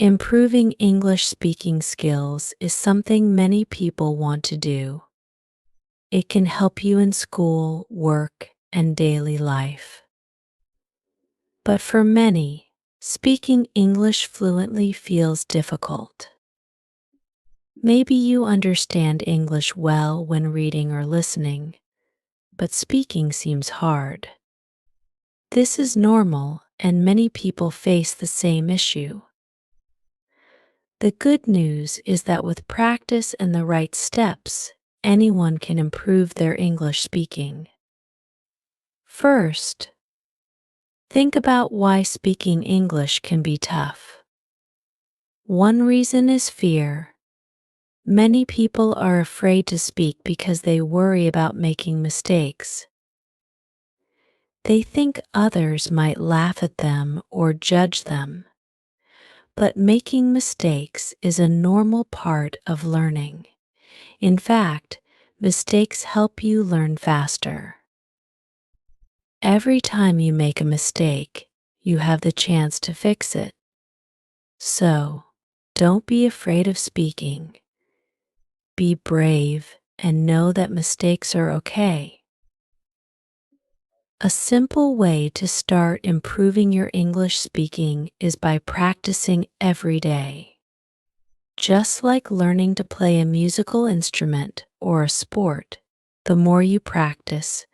Improving English speaking skills is something many people want to do. It can help you in school, work, and daily life. But for many, speaking English fluently feels difficult. Maybe you understand English well when reading or listening, but speaking seems hard. This is normal, and many people face the same issue. The good news is that with practice and the right steps, anyone can improve their English speaking. First, think about why speaking English can be tough. One reason is fear. Many people are afraid to speak because they worry about making mistakes. They think others might laugh at them or judge them. But making mistakes is a normal part of learning. In fact, mistakes help you learn faster. Every time you make a mistake, you have the chance to fix it. So, don't be afraid of speaking. Be brave and know that mistakes are okay. A simple way to start improving your English speaking is by practicing every day. Just like learning to play a musical instrument or a sport, the more you practice,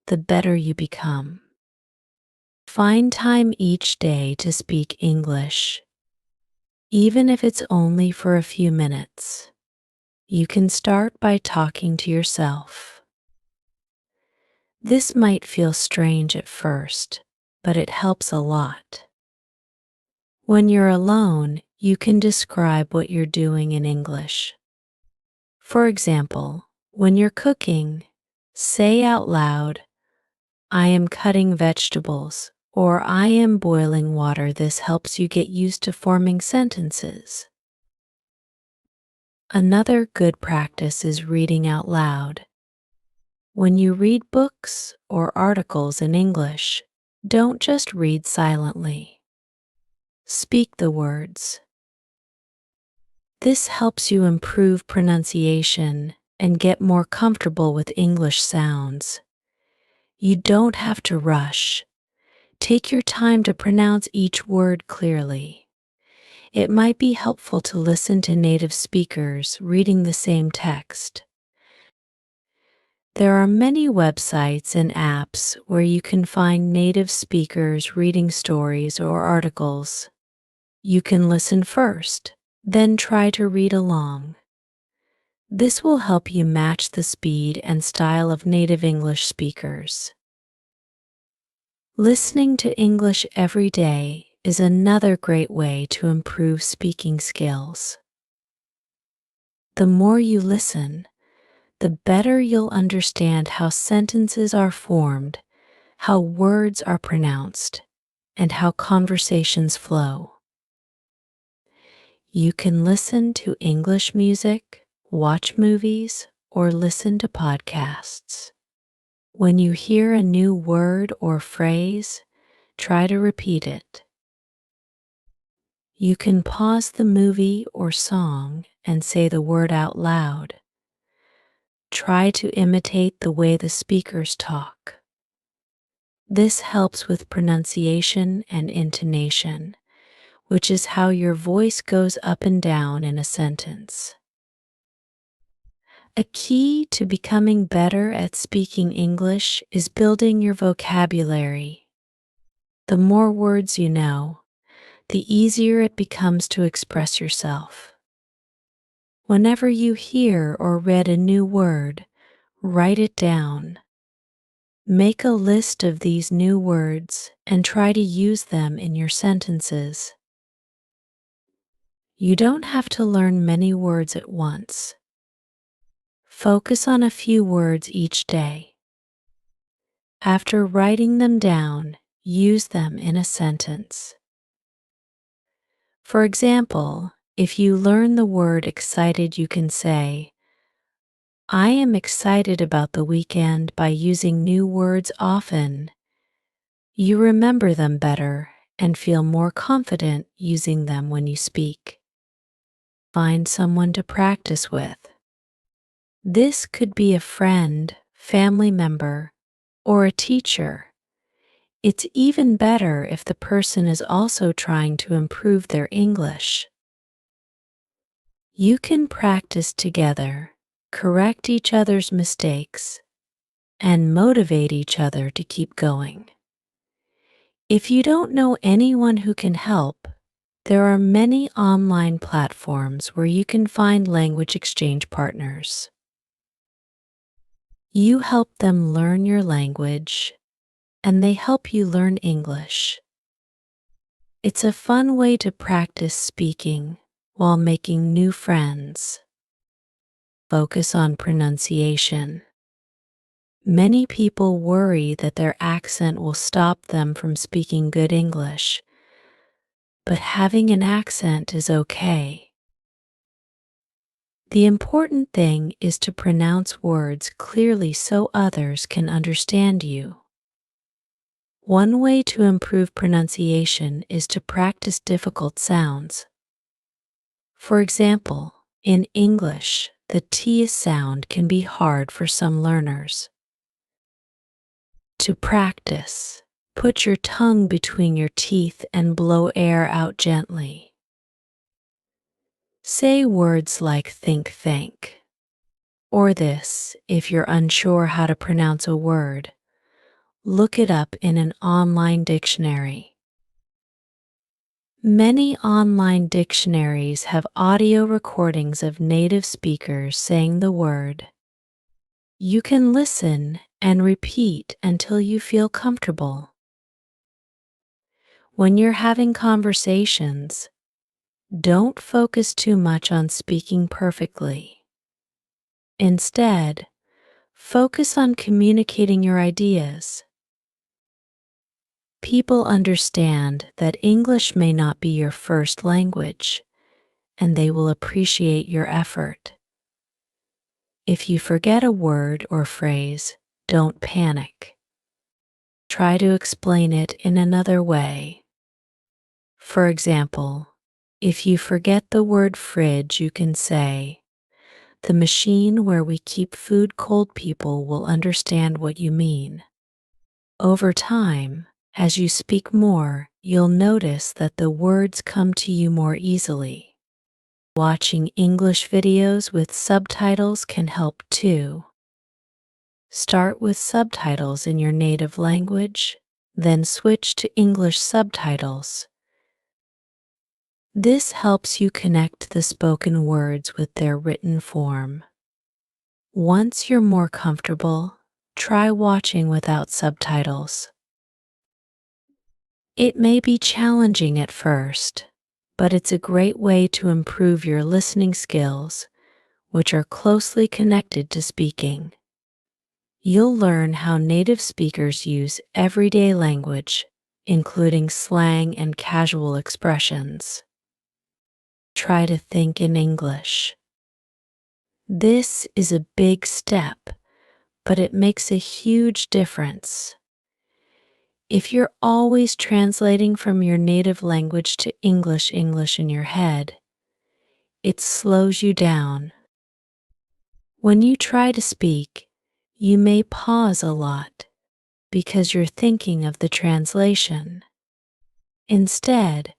the better you become. Find time each day to speak English, even if it's only for a few minutes. You can start by talking to yourself. This might feel strange at first, but it helps a lot. When you're alone, you can describe what you're doing in English. For example, when you're cooking, say out loud, "I am cutting vegetables," or "I am boiling water." This helps you get used to forming sentences. Another good practice is reading out loud. When you read books or articles in English, don't just read silently. Speak the words. This helps you improve pronunciation and get more comfortable with English sounds. You don't have to rush. Take your time to pronounce each word clearly. It might be helpful to listen to native speakers reading the same text. There are many websites and apps where you can find native speakers reading stories or articles. You can listen first, then try to read along. This will help you match the speed and style of native English speakers. Listening to English every day is another great way to improve speaking skills. The more you listen, the better you'll understand how sentences are formed, how words are pronounced, and how conversations flow. You can listen to English music, watch movies, or listen to podcasts. When you hear a new word or phrase, try to repeat it. You can pause the movie or song and say the word out loud. Try to imitate the way the speakers talk. This helps with pronunciation and intonation, which is how your voice goes up and down in a sentence. A key to becoming better at speaking English is building your vocabulary. The more words you know, the easier it becomes to express yourself. Whenever you hear or read a new word, write it down. Make a list of these new words and try to use them in your sentences. You don't have to learn many words at once. Focus on a few words each day. After writing them down, use them in a sentence. For example, if you learn the word excited, you can say, "I am excited about the weekend." By using new words often, you remember them better and feel more confident using them when you speak. Find someone to practice with. This could be a friend, family member, or a teacher. It's even better if the person is also trying to improve their English. You can practice together, correct each other's mistakes, and motivate each other to keep going. If you don't know anyone who can help, there are many online platforms where you can find language exchange partners. You help them learn your language, and they help you learn English. It's a fun way to practice speaking while making new friends. Focus on pronunciation. Many people worry that their accent will stop them from speaking good English, but having an accent is okay. The important thing is to pronounce words clearly so others can understand you. One way to improve pronunciation is to practice difficult sounds. For example, in English, the T sound can be hard for some learners. To practice, put your tongue between your teeth and blow air out gently. Say words like think, or this if you're unsure how to pronounce a word. Look it up in an online dictionary. Many online dictionaries have audio recordings of native speakers saying the word. You can listen and repeat until you feel comfortable. When you're having conversations, don't focus too much on speaking perfectly. Instead, focus on communicating your ideas. People understand that English may not be your first language, and they will appreciate your effort. If you forget a word or phrase, don't panic. Try to explain it in another way. For example, if you forget the word fridge, you can say, "The machine where we keep food cold people will understand what you mean." Over time, as you speak more, you'll notice that the words come to you more easily. Watching English videos with subtitles can help too. Start with subtitles in your native language, then switch to English subtitles. This helps you connect the spoken words with their written form. Once you're more comfortable, try watching without subtitles. It may be challenging at first, but it's a great way to improve your listening skills, which are closely connected to speaking. You'll learn how native speakers use everyday language, including slang and casual expressions. Try to think in English. This is a big step, but it makes a huge difference. If you're always translating from your native language to English in your head, it slows you down. When you try to speak, you may pause a lot because you're thinking of the translation. Instead,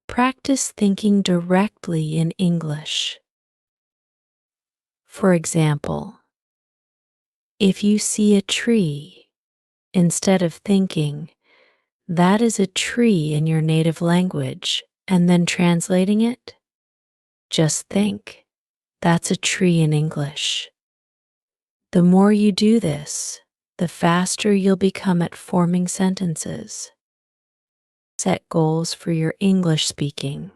practice thinking directly in English. For example, if you see a tree, instead of thinking, "That is a tree" in your native language, and then translating it, just think, "That's a tree" in English. The more you do this, the faster you'll become at forming sentences. Set goals for your English speaking.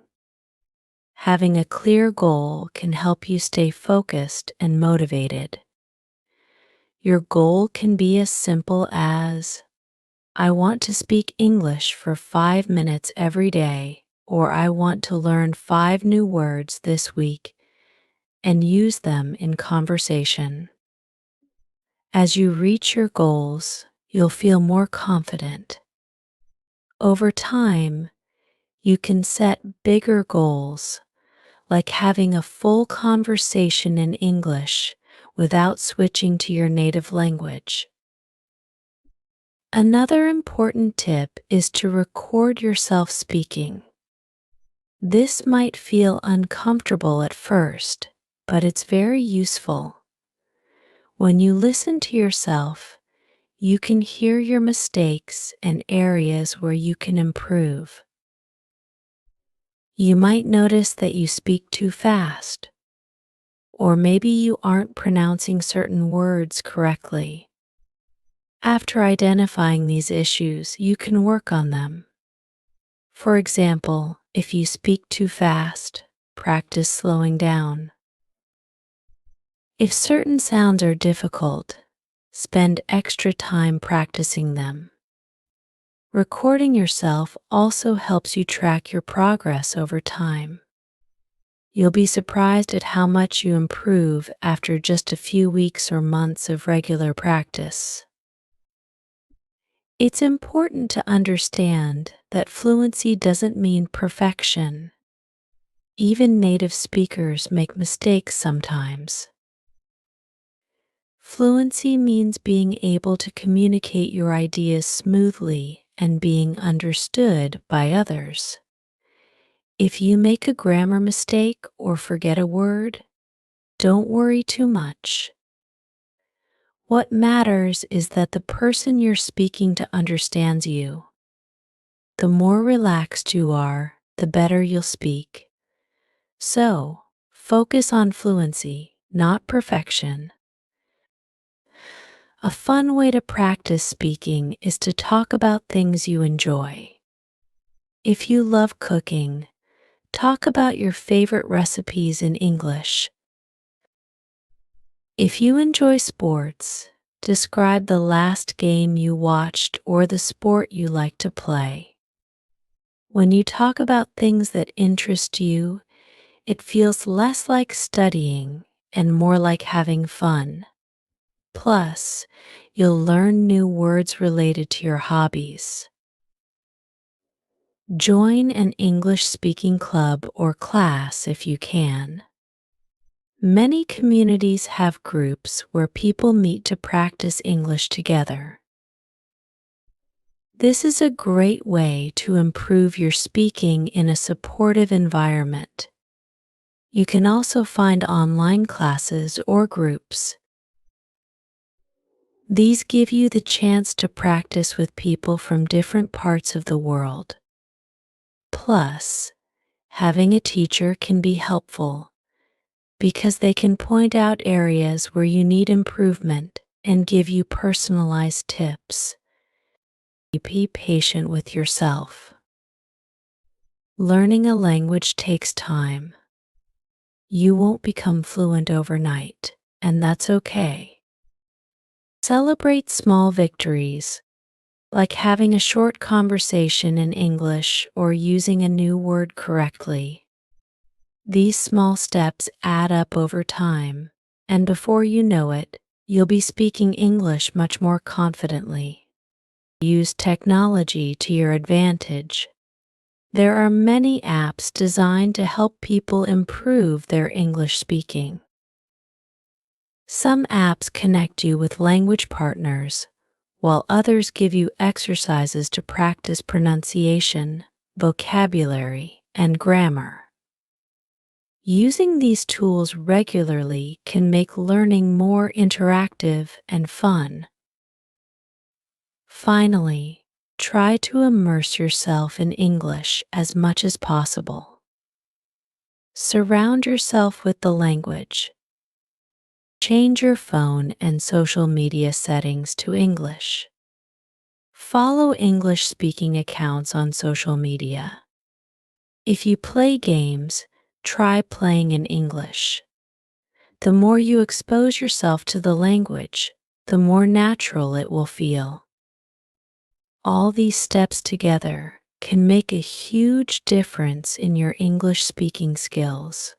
Having a clear goal can help you stay focused and motivated. Your goal can be as simple as, "I want to speak English for 5 minutes every day," or "I want to learn 5 new words this week and use them in conversation." As you reach your goals, you'll feel more confident. Over time, you can set bigger goals, like having a full conversation in English without switching to your native language. Another important tip is to record yourself speaking. This might feel uncomfortable at first, but it's very useful. When you listen to yourself, you can hear your mistakes and areas where you can improve. You might notice that you speak too fast, or maybe you aren't pronouncing certain words correctly. After identifying these issues, you can work on them. For example, if you speak too fast, practice slowing down. If certain sounds are difficult, spend extra time practicing them. Recording yourself also helps you track your progress over time. You'll be surprised at how much you improve after just a few weeks or months of regular practice. It's important to understand that fluency doesn't mean perfection. Even native speakers make mistakes sometimes. Fluency means being able to communicate your ideas smoothly and being understood by others. If you make a grammar mistake or forget a word, don't worry too much. What matters is that the person you're speaking to understands you. The more relaxed you are, the better you'll speak. So, focus on fluency, not perfection. A fun way to practice speaking is to talk about things you enjoy. If you love cooking, talk about your favorite recipes in English. If you enjoy sports, describe the last game you watched or the sport you like to play. When you talk about things that interest you, it feels less like studying and more like having fun. Plus, you'll learn new words related to your hobbies. Join an English speaking club or class if you can. Many communities have groups where people meet to practice English together. This is a great way to improve your speaking in a supportive environment. You can also find online classes or groups. These give you the chance to practice with people from different parts of the world. Plus, having a teacher can be helpful because they can point out areas where you need improvement and give you personalized tips. Be patient with yourself. Learning a language takes time. You won't become fluent overnight, and that's okay. Celebrate small victories, like having a short conversation in English or using a new word correctly. These small steps add up over time, and before you know it, you'll be speaking English much more confidently. Use technology to your advantage. There are many apps designed to help people improve their English speaking. Some apps connect you with language partners, while others give you exercises to practice pronunciation, vocabulary, and grammar. Using these tools regularly can make learning more interactive and fun. Finally, try to immerse yourself in English as much as possible. Surround yourself with the language. Change your phone and social media settings to English. Follow English-speaking accounts on social media. If you play games, try playing in English. The more you expose yourself to the language, the more natural it will feel. All these steps together can make a huge difference in your English speaking skills.